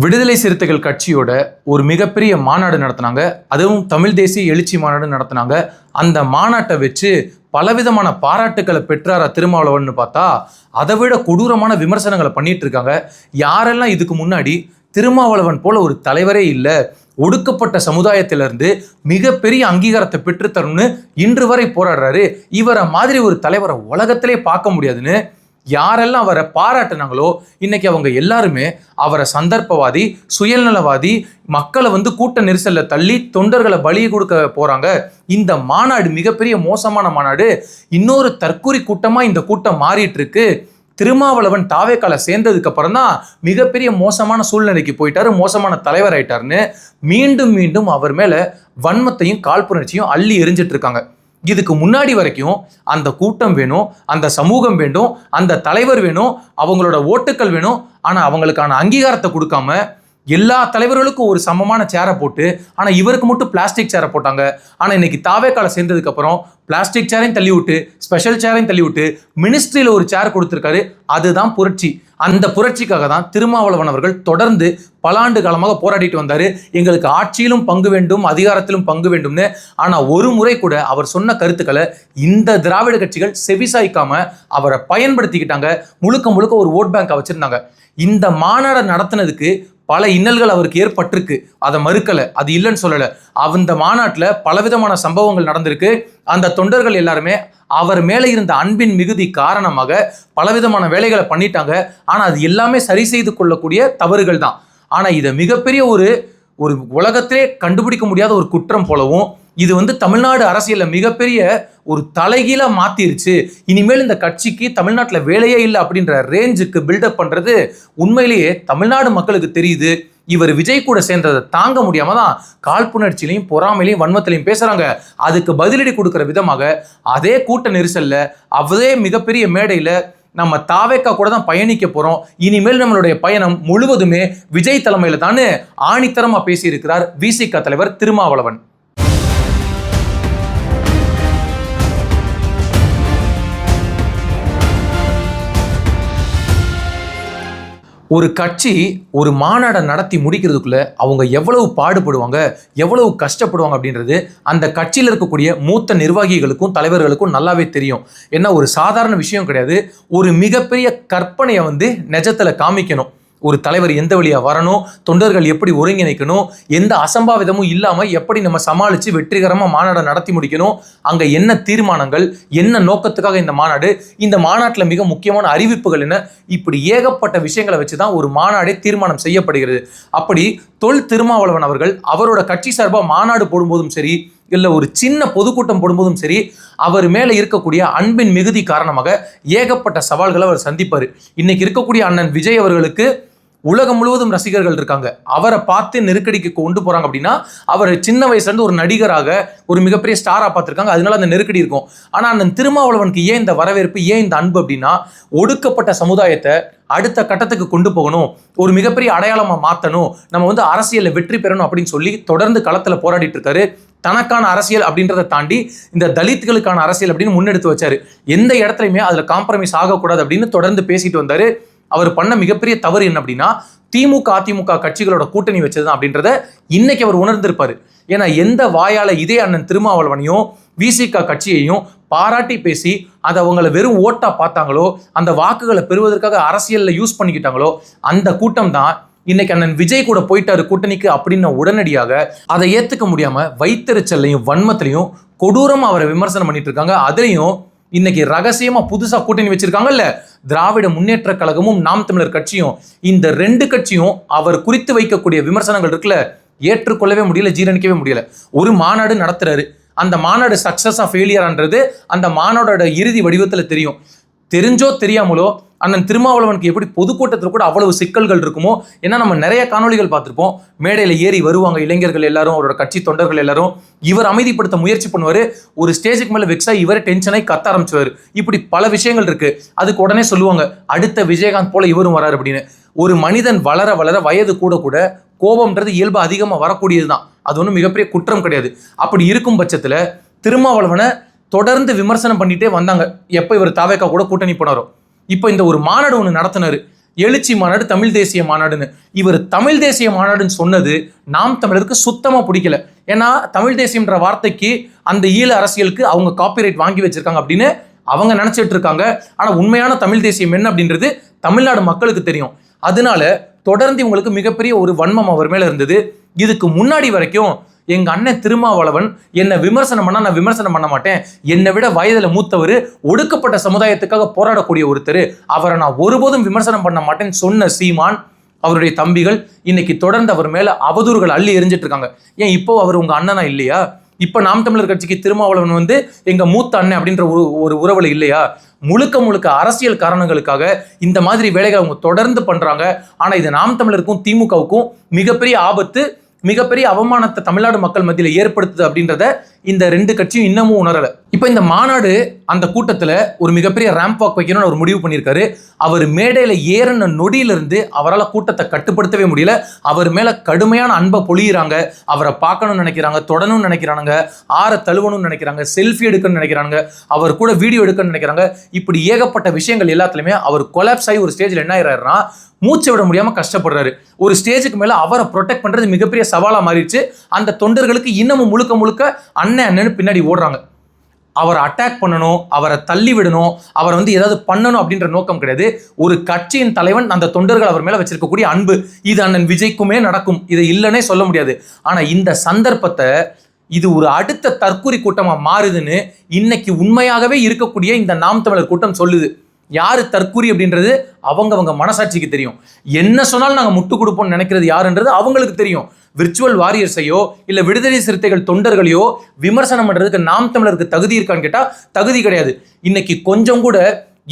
விடுதலை சிறுத்தைகள் கட்சியோட ஒரு மிகப்பெரிய மாநாடு நடத்தினாங்க. அதுவும் தமிழ் தேசிய எழுச்சி மாநாடு நடத்தினாங்க. அந்த மாநாட்டை வச்சு பலவிதமான பாராட்டுக்களை பெற்றாரா திருமாவளவன் பார்த்தா அதை விட கொடூரமான விமர்சனங்களை பண்ணிட்டு இருக்காங்க. யாரெல்லாம் இதுக்கு முன்னாடி திருமாவளவன் போல ஒரு தலைவரே இல்லை, ஒடுக்கப்பட்ட சமுதாயத்திலிருந்து மிகப்பெரிய அங்கீகாரத்தை பெற்றுத்தரணும்னு இன்று வரை போராடுறாரு, இவரை மாதிரி ஒரு தலைவரை உலகத்திலே பார்க்க முடியாதுன்னு யாரெல்லாம் அவரை பாராட்டினாங்களோ இன்னைக்கு அவங்க எல்லாருமே அவரை சந்தர்ப்பவாதி, சுயநலவாதி, மக்களை கூட்ட நெரிசல்ல தள்ளி தொண்டர்களை பலி கொடுக்க போறாங்க. இந்த மாநாடு மிகப்பெரிய மோசமான மாநாடு. இன்னொரு தற்கூரி கூட்டமா இந்த கூட்டம் மாறிட்டு இருக்கு. திருமாவளவன் தாவேக்கால சேர்ந்ததுக்கு அப்புறம் தான் மிகப்பெரிய மோசமான சூழ்நிலைக்கு போயிட்டாரு, மோசமான தலைவர் ஆயிட்டாருன்னு மீண்டும் மீண்டும் அவர் மேல வன்மத்தையும் காழ்ப்புணர்ச்சியும் அள்ளி எரிஞ்சிட்டு இருக்காங்க. இதுக்கு முன்னாடி வரைக்கும் அந்த கூட்டம் வேணும், அந்த சமூகம் வேண்டும், அந்த தலைவர் வேணும், அவங்களோட ஓட்டுக்கள் வேணும். ஆனா அவங்களுக்கான அங்கீகாரத்தை கொடுக்காம எல்லா தலைவர்களுக்கும் ஒரு சமமான சேரை போட்டு, ஆனா இவருக்கு மட்டும் பிளாஸ்டிக் சேரை போட்டாங்க. ஆனா இன்னைக்கு தாவேக்கால சேர்ந்ததுக்கு அப்புறம் பிளாஸ்டிக் சேரையும் தள்ளி விட்டு, ஸ்பெஷல் சேரையும் தள்ளி விட்டு, மினிஸ்ட்ரியில ஒரு சேர் கொடுத்திருக்காரு. அதுதான் புரட்சி. அந்த புரட்சிக்காக தான் திருமாவளவன் அவர்கள் தொடர்ந்து பல ஆண்டு காலமாக போராடிட்டு வந்தாரு. எங்களுக்கு ஆட்சியிலும் பங்கு வேண்டும், அதிகாரத்திலும் பங்கு வேண்டும்னு. ஆனா ஒரு முறை கூட அவர் சொன்ன கருத்துக்களை இந்த திராவிட கட்சிகள் செவிசாய்க்காம அவரை பயன்படுத்திக்கிட்டாங்க. முழுக்க முழுக்க ஒரு ஓட் பேங்கை வச்சிருந்தாங்க. இந்த மாநாடு நடத்தினதுக்கு பல இன்னல்கள் அவருக்கு ஏற்பட்டிருக்கு, அதை மறுக்கலை, அது இல்லைன்னு சொல்லலை. அந்த மாநாட்டில் பலவிதமான சம்பவங்கள் நடந்திருக்கு. அந்த தொண்டர்கள் எல்லாருமே அவர் மேலே இருந்த அன்பின் மிகுதி காரணமாக பலவிதமான வேலைகளை பண்ணிட்டாங்க. ஆனால் அது எல்லாமே சரி செய்து கொள்ளக்கூடிய தவறுகள் தான். ஆனால் இதை மிகப்பெரிய ஒரு உலகத்திலே கண்டுபிடிக்க முடியாத ஒரு குற்றம் போலவும், இது தமிழ்நாடு அரசியலில் மிகப்பெரிய ஒரு தலைகீழ மாத்திருச்சு, இனிமேல் இந்த கட்சிக்கு தமிழ்நாட்டில் வேலையே இல்லை அப்படின்ற ரேஞ்சுக்கு பில்டப் பண்றது உண்மையிலேயே தமிழ்நாடு மக்களுக்கு தெரியுது. இவர் விஜய் கூட சேர்ந்ததை தாங்க முடியாம தான் காழ்ப்புணர்ச்சியிலையும் பொறாமையிலையும் வன்மத்திலையும் பேசுறாங்க. அதுக்கு பதிலடி கொடுக்கிற விதமாக அதே கூட்ட நெரிசல்ல அதே மிகப்பெரிய மேடையில நம்ம தாவேக்கா கூட தான் பயணிக்க போறோம், இனிமேல் நம்மளுடைய பயணம் முழுவதுமே விஜய் தலைமையில தான் ஆணித்தரமா பேசியிருக்கிறார் விசிக தலைவர் திருமாவளவன். ஒரு கட்சி ஒரு மாநாடை நடத்தி முடிக்கிறதுக்குள்ள அவங்க எவ்வளவு பாடுபடுவாங்க, எவ்வளவு கஷ்டப்படுவாங்க அப்படின்றது அந்த கட்சியில் இருக்கக்கூடிய மூத்த நிர்வாகிகளுக்கும் தலைவர்களுக்கும் நல்லாவே தெரியும். ஏன்னா ஒரு சாதாரண விஷயம் கிடையாது. ஒரு மிகப்பெரிய கற்பனையை நிஜத்துல காமிக்கணும். ஒரு தலைவர் எந்த வழியா வரணும், தொண்டர்கள் எப்படி ஒருங்கிணைக்கணும், எந்த அசம்பாவிதமும் இல்லாம எப்படி நம்ம சமாளிச்சு வெற்றிகரமா மாநாடை நடத்தி முடிக்கணும், அங்க என்ன தீர்மானங்கள், என்ன நோக்கத்துக்காக இந்த மாநாடு, இந்த மாநாட்டில் மிக முக்கியமான அறிவிப்புகள் என்ன, இப்படி ஏகப்பட்ட விஷயங்களை வச்சுதான் ஒரு மாநாடே தீர்மானம் செய்யப்படுகிறது. அப்படி தொல் திருமாவளவன் அவர்கள் அவரோட கட்சி சார்பா மாநாடு போடும்போதும் சரி, இல்லை ஒரு சின்ன பொதுக்கூட்டம் போடும்போதும் சரி, அவர் மேலே இருக்கக்கூடிய அன்பின் மிகுதி காரணமாக ஏகப்பட்ட சவால்களை அவர் சந்திப்பார். இன்னைக்கு இருக்கக்கூடிய அண்ணன் விஜய் அவர்களுக்கு உலகம் முழுவதும் ரசிகர்கள் இருக்காங்க. அவரை பார்த்து நெருக்கடிக்கு கொண்டு போறாங்க அப்படின்னா அவர் சின்ன வயசுல இருந்து ஒரு நடிகராக ஒரு மிகப்பெரிய ஸ்டாரா பார்த்துருக்காங்க, அதனால அந்த நெருக்கடி இருக்கும். ஆனா அந்த திருமாவளவனுக்கு ஏன் இந்த வரவேற்பு, ஏன் இந்த அன்பு அப்படின்னா, ஒடுக்கப்பட்ட சமுதாயத்தை அடுத்த கட்டத்துக்கு கொண்டு போகணும், ஒரு மிகப்பெரிய அடையாளமா மாற்றணும், நம்ம அரசியலில் வெற்றி பெறணும் அப்படின்னு சொல்லி தொடர்ந்து களத்தில் போராடிட்டு இருக்காரு. தனக்கான அரசியல் அப்படின்றத தாண்டி இந்த தலித்களுக்கான அரசியல் அப்படின்னு முன்னெடுத்து வச்சாரு. எந்த இடத்துலையுமே அதுல காம்ப்ரமைஸ் ஆகக்கூடாது அப்படின்னு தொடர்ந்து பேசிட்டு வந்தாரு. அவர் பண்ண மிகப்பெரிய தவறு என்ன அப்படின்னா, திமுக அதிமுக கட்சிகளோட கூட்டணி வச்சதுதான் அப்படின்றத இன்னைக்கு அவர் உணர்ந்திருப்பாரு. ஏன்னா எந்த வாயால இதே அண்ணன் திருமாவளவனையும் விசிக கட்சியையும் பாராட்டி பேசி அதை அவங்களை வெறும் ஓட்டா பார்த்தாங்களோ, அந்த வாக்குகளை பெறுவதற்காக அரசியல்ல யூஸ் பண்ணிக்கிட்டாங்களோ, அந்த கூட்டம் தான் இன்னைக்கு அண்ணன் விஜய் கூட போயிட்டாரு கூட்டணிக்கு அப்படின்னு உடனடியாக அதை ஏத்துக்க முடியாம வைத்தறிச்சல்லையும் வன்மத்திலையும் கொடூரமா அவரை விமர்சனம் பண்ணிட்டு இருக்காங்க. அதுலயும் இன்னைக்கு ரகசியமா புதுசா கூட்டணி வச்சிருக்காங்கல்ல திராவிட முன்னேற்ற கழகமும் நாம் தமிழர் கட்சியும், இந்த ரெண்டு கட்சியும் அவர் குறித்து வைக்கக்கூடிய விமர்சனங்கள் இருக்குல்ல, ஏற்றுக்கொள்ளவே முடியல, ஜீரணிக்கவே முடியல. ஒரு மாநாடு நடத்துறாரு, அந்த மாநாடு சக்சஸா ஃபெயிலியரான்றது அந்த மாநாடோட இறுதி வடிவத்துல தெரியும். தெரிஞ்சோ தெரியாமலோ அண்ணன் திருமாவளவனுக்கு எப்படி பொதுக்கூட்டத்தில் கூட அவ்வளவு சிக்கல்கள் இருக்குமோ. ஏன்னா நம்ம நிறைய காணொலிகள் பார்த்துருப்போம், மேடையில் ஏறி வருவாங்க இளைஞர்கள் எல்லாரும், அவரோட கட்சி தொண்டர்கள் எல்லாரும், இவர் அமைதிப்படுத்த முயற்சி பண்ணுவார், ஒரு ஸ்டேஜுக்கு மேலே வெக்ஸாக இவர் டென்ஷனாகி கத்த ஆரம்பிச்சுவார். இப்படி பல விஷயங்கள் இருக்கு. அதுக்கு உடனே சொல்லுவாங்க அடுத்த விஜயகாந்த் போல இவரும் வராரு அப்படின்னு. ஒரு மனிதன் வளர வளர வயது கூட கூட கோபம்ன்றது இயல்பு அதிகமாக வரக்கூடியது தான், அது ஒன்றும் மிகப்பெரிய குற்றம் கிடையாது. அப்படி இருக்கும் பட்சத்தில் திருமாவளவனை தொடர்ந்து விமர்சனம் பண்ணிட்டே வந்தாங்க. எப்போ இவர் தாவேக்கா கூட கூட்டணி போனாரோ, இப்போ இந்த ஒரு மாநாடு ஒன்று நடத்தினாரு. எழுச்சி மாநாடு, தமிழ் தேசிய மாநாடுன்னு. இவர் தமிழ் தேசிய மாநாடுன்னு சொன்னது நாம் தமிழருக்கு சுத்தமா பிடிக்கல. ஏன்னா தமிழ் தேசியம்ன்ற வார்த்தைக்கு அந்த ஈழ அரசியலுக்கு அவங்க காப்பிரைட் வாங்கி வச்சிருக்காங்க அப்படின்னு அவங்க நினைச்சிட்டு இருக்காங்க. ஆனா உண்மையான தமிழ் தேசியம் என்ன அப்படின்றது தமிழ்நாடு மக்களுக்கு தெரியும். அதனால தொடர்ந்து இவங்களுக்கு மிகப்பெரிய ஒரு வன்மம் அவர் மேல இருந்தது. இதுக்கு முன்னாடி வரைக்கும் எங்க அண்ணன் திருமாவளவன் என்ன விமர்சனம் பண்ணா நான் விமர்சனம் பண்ண மாட்டேன், என்னை விட வயதுல மூத்தவர், ஒடுக்கப்பட்ட சமுதாயத்துக்காக போராடக்கூடிய ஒருத்தர், அவரை நான் ஒருபோதும் விமர்சனம் பண்ண மாட்டேன்னு சொன்ன சீமான் அவருடைய தம்பிகள் இன்னைக்கு தொடர்ந்து அவர் மேல அவதூறுகள் அள்ளி எரிஞ்சிட்டு இருக்காங்க. ஏன் இப்போ அவர் உங்க அண்ணனா இல்லையா? இப்ப நாம் தமிழர் கட்சிக்கு திருமாவளவன் எங்க மூத்த அண்ணன் அப்படின்ற ஒரு உறவுல இல்லையா? முழுக்க முழுக்க அரசியல் காரணங்களுக்காக இந்த மாதிரி வேலைகளை அவங்க தொடர்ந்து பண்றாங்க. ஆனா இது நாம் தமிழருக்கும் திமுகவுக்கும் மிகப்பெரிய ஆபத்து, மிகப்பெரிய அவமானத்தை தமிழ்நாடு மக்கள் மத்தியில் ஏற்படுத்துது அப்படின்றத இந்த ரெண்டு கட்சியும் இன்னமும் உணரல. இப்ப இந்த மாநாடு அந்த கூட்டத்துல ஒரு மிகப்பெரிய ரேம்ப் வாக் வைக்கணும்னு அவர் முடிவு பண்ணியிருக்காரு. அவர் மேடையில ஏறின நொடியிலிருந்து அவரால் கூட்டத்தை கட்டுப்படுத்தவே முடியல. அவர் மேல கடுமையான அன்பை பொழியிறாங்க. அவரை பார்க்கணும்னு நினைக்கிறாங்க, தொடணும்னு நினைக்கிறாங்க, ஆற தழுவணும்னு நினைக்கிறாங்க, செல்ஃபி எடுக்கணும்னு நினைக்கிறாங்க, அவர் கூட வீடியோ எடுக்கணும்னு நினைக்கிறாங்க. இப்படி ஏகப்பட்ட விஷயங்கள் எல்லாத்துலயுமே அவர் கொலாப்ஸ் ஆகி ஒரு ஸ்டேஜ்ல என்ன ஆயிடுறாருன்னா மூச்சை விட முடியாம கஷ்டப்படுறாரு. ஒரு ஸ்டேஜுக்கு மேல அவரை ப்ரொடெக்ட் பண்றது மிகப்பெரிய சவாலா மாறிடுச்சு. அந்த தொண்டர்களுக்கு இன்னமும் முழுக்க முழுக்க அண்ணன் பின்னாடி ஓடுறாங்க. அவரை அட்டாக் பண்ணணும், அவரை தள்ளி விடணும், அவரை ஏதாவது பண்ணணும் அப்படின்ற நோக்கம் கிடையாது. ஒரு கட்சியின் தலைவன் அந்த தொண்டர்கள் அவர் மேல வச்சிருக்கக்கூடிய அன்பு, இது அண்ணன் விஜய்க்குமே நடக்கும், இது இல்லைன்னே சொல்ல முடியாது. ஆனா இந்த சந்தர்ப்பத்தை இது ஒரு அடுத்த தற்கூரி கூட்டமா மாறுதுன்னு இன்னைக்கு உண்மையாகவே இருக்கக்கூடிய இந்த நாம் தமிழர் கூட்டம் சொல்லுது. யாரு தற்கூரி அப்படின்றது அவங்க மனசாட்சிக்கு தெரியும். என்ன சொன்னாலும் நாங்க முட்டு கொடுப்போம்னு நினைக்கிறது யாருன்றது அவங்களுக்கு தெரியும். விர்ச்சுவல் வாரியர்ஸையோ இல்ல விடுதலை சிறுத்தைகள் தொண்டர்களையோ விமர்சனம் பண்றதுக்கு நாம் தமிழருக்கு தகுதி இருக்கான்னு கேட்டா தகுதி கிடையாது. இன்னைக்கு கொஞ்சம் கூட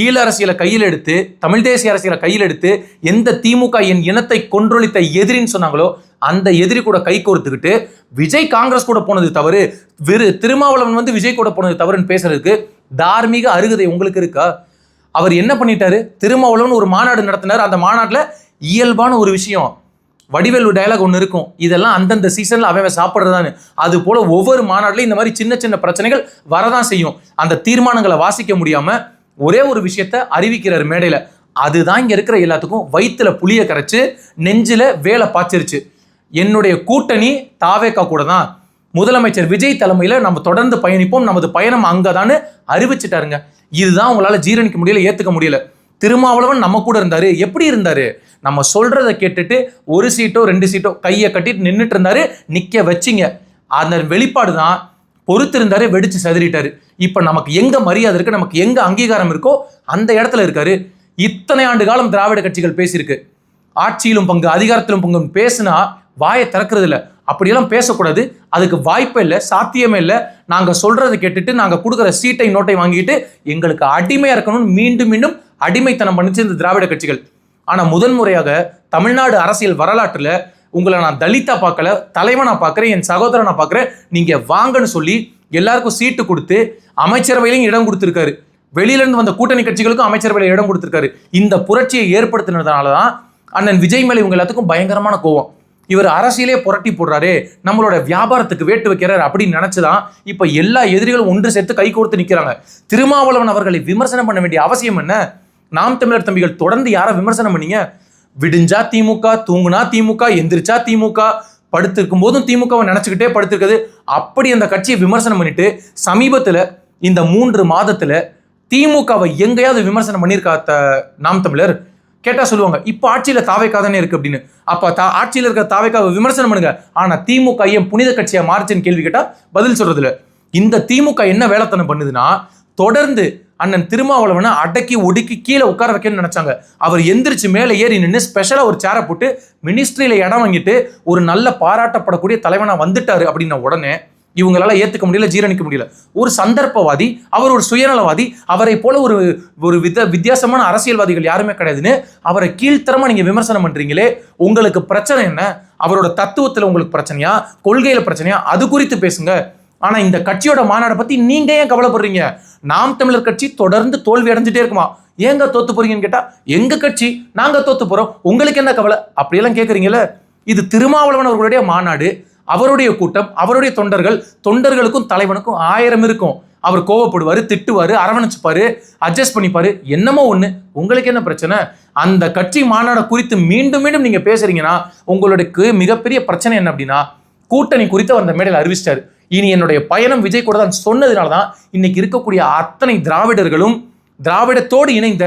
ஈழ அரசியலை கையில் எடுத்து, தமிழ் தேசிய அரசியலை கையில் எடுத்து, எந்த திமுக என் இனத்தை கொன்றொழித்த எதிரின்னு சொன்னாங்களோ அந்த எதிரி கூட கை கோர்த்துக்கிட்டு விஜய் காங்கிரஸ் கூட போனது தவறு, திருமாவளவன் விஜய் கூட போனது தவறுன்னு பேசுறதுக்கு தார்மீக அருகதை உங்களுக்கு இருக்கா? அவர் என்ன பண்ணிட்டாரு? திருமாவளவன் ஒரு மாநாடு நடத்தினார். அந்த மாநாட்டில் இயல்பான ஒரு விஷயம், வடிவேலு டயலாக் ஒன்று இருக்கும், இதெல்லாம் அந்தந்த சீசன்ல அவன் சாப்பிட்றதான்னு. அது போல ஒவ்வொரு மாநாட்டிலையும் இந்த மாதிரி சின்ன சின்ன பிரச்சனைகள் வரதான் செய்யும். அந்த தீர்மானங்களை வாசிக்க முடியாம ஒரே ஒரு விஷயத்த அறிவிக்கிறார் மேடையில. அதுதான் இங்க இருக்கிற எல்லாத்துக்கும் வயிற்றுல புளிய கரைச்சு நெஞ்சில வேலை பாய்ச்சிருச்சு. என்னுடைய கூட்டணி தாவேக்கா கூட தான், முதலமைச்சர் விஜய் தலைமையில நம்ம தொடர்ந்து பயணிப்போம், நமது பயணம் அங்கதான்னு அறிவிச்சிட்டாருங்க. இதுதான் உங்களால ஜீரணிக்க முடியல, ஏத்துக்க முடியல. திருமாவளவன் நம்ம கூட இருந்தாரு, எப்படி இருந்தாரு? நம்ம சொல்றதை கேட்டுட்டு ஒரு சீட்டோ 2 சீட்டோ கையை கட்டிட்டு நின்றுட்டு இருந்தாரு, நிக்க வச்சிங்க. அந்த வெளிப்பாடு தான் பொறுத்திருந்தாரு, வெடிச்சு சதுரிட்டாரு. இப்ப நமக்கு எங்க மரியாதை இருக்கு, நமக்கு எங்க அங்கீகாரம் இருக்கோ அந்த இடத்துல இருக்காரு. இத்தனை ஆண்டு காலம் திராவிட கட்சிகள் பேசியிருக்கு, ஆட்சியிலும் பங்கு அதிகாரத்திலும் பங்கு பேசுனா வாயை திறக்கிறது இல்லை. அப்படியெல்லாம் பேசக்கூடாது, அதுக்கு வாய்ப்பே இல்லை, சாத்தியமே இல்லை. நாங்கள் சொல்றதை கேட்டுட்டு நாங்கள் கொடுக்குற சீட்டை நோட்டை வாங்கிட்டு எங்களுக்கு அடிமையாக இருக்கணும்னு மீண்டும் மீண்டும் அடிமைத்தனம் பண்ணிச்சு இந்த திராவிட கட்சிகள். ஆனால் முதன்முறையாக தமிழ்நாடு அரசியல் வரலாற்றில் உங்களை நான் தலித்தா பார்க்கல, தலைவனா பார்க்குறேன், என் சகோதரனா பார்க்குறேன், நீங்கள் வாங்கன்னு சொல்லி எல்லாருக்கும் சீட்டு கொடுத்து அமைச்சரவையிலையும் இடம் கொடுத்துருக்காரு. வெளியிலேருந்து வந்த கூட்டணி கட்சிகளுக்கும் அமைச்சரவையில் இடம் கொடுத்துருக்காரு. இந்த புரட்சியை ஏற்படுத்தினதுனால தான் அண்ணன் விஜய் மேலே இவங்க எல்லாத்துக்கும் பயங்கரமான கோவம். இவர் அரசியலே புரட்டி போடுறாரு, நம்மளோட வியாபாரத்துக்கு வேட்டு வைக்கிறாரு அப்படின்னு நினைச்சுதான் இப்ப எல்லா எதிரிகளும் ஒன்று சேர்த்து கை கோர்த்து நிக்கிறாங்க. திருமாவளவன் அவர்களை விமர்சனம் பண்ண வேண்டிய அவசியம் என்ன? நாம் தமிழர் தம்பிகள் தொடர்ந்து யாரை விமர்சனம் பண்ணீங்க? விடிஞ்சா திமுக, தூங்குனா திமுக, எந்திரிச்சா திமுக, படுத்திருக்கும் போதும் திமுகவை நினைச்சுக்கிட்டே படுத்திருக்குது. அப்படி அந்த கட்சியை விமர்சனம் பண்ணிட்டு சமீபத்துல இந்த 3 மாதத்துல திமுகவை எங்கேயாவது விமர்சனம் பண்ணியிருக்கா நாம் தமிழர்? கேட்டா சொல்லுவாங்க இப்ப ஆட்சியில தாவேக்கா தானே இருக்கு அப்படின்னு. அப்ப ஆட்சியில இருக்க தாவேக்காவை விமர்சனம் பண்ணுங்க, ஆனா திமுக ஏன் புனித கட்சியா மாறுச்சுன்னு கேள்வி கேட்டா பதில் சொல்றதுல. இந்த திமுக என்ன வேலைத்தனம் பண்ணுதுன்னா, தொடர்ந்து அண்ணன் திருமாவளவனை அடக்கி ஒடுக்கி கீழே உட்கார வைக்கணும்னு நினைச்சாங்க. அவர் எந்திரிச்சு மேலே ஏறி நின்று ஸ்பெஷலா ஒரு சேரை போட்டு மினிஸ்ட்ரியில இடம் வாங்கிட்டு ஒரு நல்ல பாராட்டப்படக்கூடிய தலைவனா வந்துட்டாரு அப்படின்ன உடனே இவங்களால ஏத்துக்க முடியல, ஜீரணிக்க முடியல. ஒரு சந்தர்ப்பவாதி, அவர் ஒரு சுயநலவாதி, அவரை போல ஒரு வித்தியாசமான அரசியல்வாதிகள் யாருமே கிடையாதுன்னு அவரை கீழ்த்தரமா நீங்க விமர்சனம் பண்றீங்களே, உங்களுக்கு பிரச்சனை என்ன? அவரோட தத்துவத்துல உங்களுக்கு பிரச்சனையா, கொள்கையில பிரச்சனையா, அது குறித்து பேசுங்க. ஆனா இந்த கட்சியோட மாநாடை பத்தி நீங்க ஏன் கவலைப்படுறீங்க? நாம் தமிழர் கட்சி தொடர்ந்து தோல்வி அடைஞ்சிட்டே இருக்குமா? ஏங்க தோத்து போறீங்கன்னு கேட்டா, எங்க கட்சி நாங்க தோத்து போறோம், உங்களுக்கு என்ன கவலை அப்படியெல்லாம் கேட்குறீங்கல்ல. இது திருமாவளவன் அவர்களுடைய மாநாடு, அவருடைய கூட்டம், அவருடைய தொண்டர்களுக்கும் தலைவனுக்கும் 1000 இருக்கும். அவர் கோவப்படுவாரு, திட்டுவாரு, அரவணைச்சுப்பாரு, அட்ஜஸ்ட் பண்ணிப்பாரு, என்னமோ ஒண்ணு. உங்களுக்கு என்ன பிரச்சனை? அந்த கட்சி மாநாடு குறித்து மீண்டும் மீண்டும் நீங்க பேசுறீங்கன்னா உங்களுக்கு மிகப்பெரிய பிரச்சனை என்ன அப்படின்னா, கூட்டணி குறித்து அந்த மேடையில் அறிவிச்சிட்டாரு. இனி என்னுடைய பயணம் விஜய் கூட தான் சொன்னதுனாலதான் இன்னைக்கு இருக்கக்கூடிய அத்தனை திராவிடர்களும் திராவிடத்தோடு இணைந்த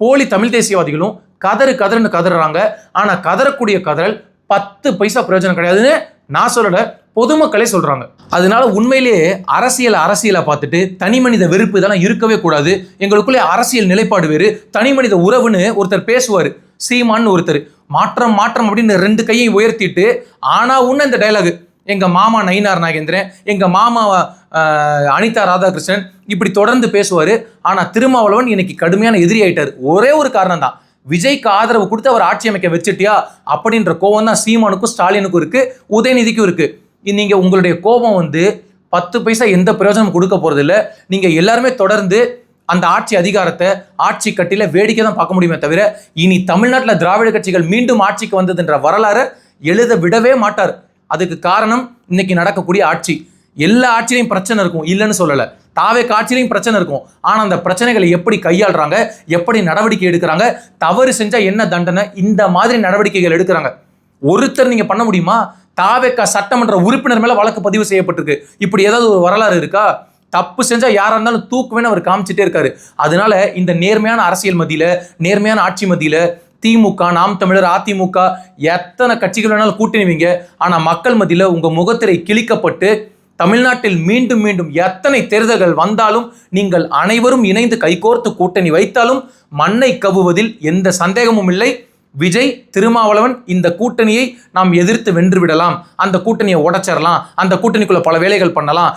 போலி தமிழ் தேசியவாதிகளும் கதறுன்னு கதறாங்க. ஆனா கதறக்கூடிய கதறல் 10 பைசா பிரயோஜனம் கிடையாதுன்னு நான் சொல்லல, பொதுமக்களே சொல்றாங்க. அதனால உண்மையிலேயே அரசியலை பார்த்துட்டு தனி மனித வெறுப்பு இதெல்லாம் இருக்கவே கூடாது. எங்களுக்குள்ளே அரசியல் நிலைப்பாடு வேறு, தனி மனித உறவுன்னு ஒருத்தர் பேசுவார், சீமான்னு ஒருத்தர். மாற்றம் அப்படின்னு 2 கையை உயர்த்திட்டு ஆனா உன்ன இந்த டைலாக், எங்க மாமா நயினார் நாகேந்திரன், எங்க மாமா அனிதா ராதாகிருஷ்ணன் இப்படி தொடர்ந்து பேசுவாரு. ஆனா திருமாவளவன் இன்னைக்கு கடுமையான எதிரி ஆயிட்டாரு. ஒரே ஒரு காரணம் தான், விஜய்க்கு ஆதரவு கொடுத்து அவர் ஆட்சி அமைக்க வச்சுட்டியா அப்படின்ற கோபம் தான் சீமானுக்கும் ஸ்டாலினுக்கும் இருக்கு, உதயநிதிக்கும் இருக்கு. நீங்க உங்களுடைய கோபம் 10 பைசா எந்த பிரயோஜனம் கொடுக்க போறது இல்லை. நீங்க எல்லாருமே தொடர்ந்து அந்த ஆட்சி அதிகாரத்தை ஆட்சி கட்டில வேடிக்கை தான் பார்க்க முடியுமே தவிர இனி தமிழ்நாட்டில் திராவிட கட்சிகள் மீண்டும் ஆட்சிக்கு வந்ததுன்ற வரலாறு எழுத விடவே மாட்டார். அதுக்கு காரணம் இன்னைக்கு நடக்கக்கூடிய ஆட்சி. எல்லா ஆட்சியிலையும் பிரச்சனை இருக்கும், இல்லைன்னு சொல்லல. தாவேக ஆட்சியிலையும் பிரச்சனை இருக்கும். ஆனா அந்த பிரச்சனைகளை எப்படி கையாளுறாங்க, எப்படி நடவடிக்கை எடுக்கிறாங்க, தவறு செஞ்சா என்ன தண்டனை, இந்த மாதிரி நடவடிக்கைகள் எடுக்கிறாங்க. ஒருத்தர் நீங்க பண்ண முடியுமா? தாவேக சட்டமன்ற உறுப்பினர் மேல வழக்கு பதிவு செய்யப்பட்டிருக்கு. இப்படி ஏதாவது ஒரு வரலாறு இருக்கா? தப்பு செஞ்சா யாரா இருந்தாலும் தூக்குவேன்னு அவர் காமிச்சிட்டே இருக்காரு. அதனால இந்த நேர்மையான அரசியல் மத்தியில, நேர்மையான ஆட்சி மத்தியில திமுக, நாம் தமிழர், அதிமுக எத்தனை கட்சிகள் வேணாலும் கூட்டணிவீங்க. ஆனா மக்கள் மத்தியில உங்க முகத்திரை கிழிக்கப்பட்டு தமிழ்நாட்டில் மீண்டும் மீண்டும் எத்தனை தேர்தல்கள் வந்தாலும் நீங்கள் அனைவரும் இணைந்து கைகோர்த்து கூட்டணி வைத்தாலும் மண்ணை கவுவதில் எந்த சந்தேகமும் இல்லை. விஜய், திருமாவளவன் இந்த கூட்டணியை நாம் எதிர்த்து வென்று விடலாம், அந்த கூட்டணியை உடைச்சிடலாம், அந்த கூட்டணிக்குள்ள பல வேலைகள் பண்ணலாம்,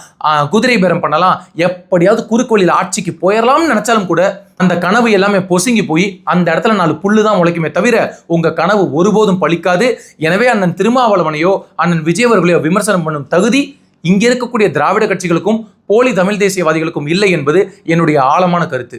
குதிரை பேரம் பண்ணலாம், எப்படியாவது குறுக்கு வழியில் ஆட்சிக்கு போயிடலாம்னு நினைச்சாலும் கூட அந்த கனவு எல்லாமே பொசுங்கி போய் அந்த இடத்துல 4 புல்லு தான் முளைக்குமே தவிர உங்க கனவு ஒருபோதும் பலிக்காது. எனவே அண்ணன் திருமாவளவனையோ அண்ணன் விஜய் அவர்களையோ விமர்சனம் பண்ணும் தகுதி இங்க இருக்கக்கூடிய திராவிட கட்சிகளுக்கும் போலி தமிழ் தேசியவாதிகளுக்கும் இல்லை என்பது என்னுடைய ஆழமான கருத்து.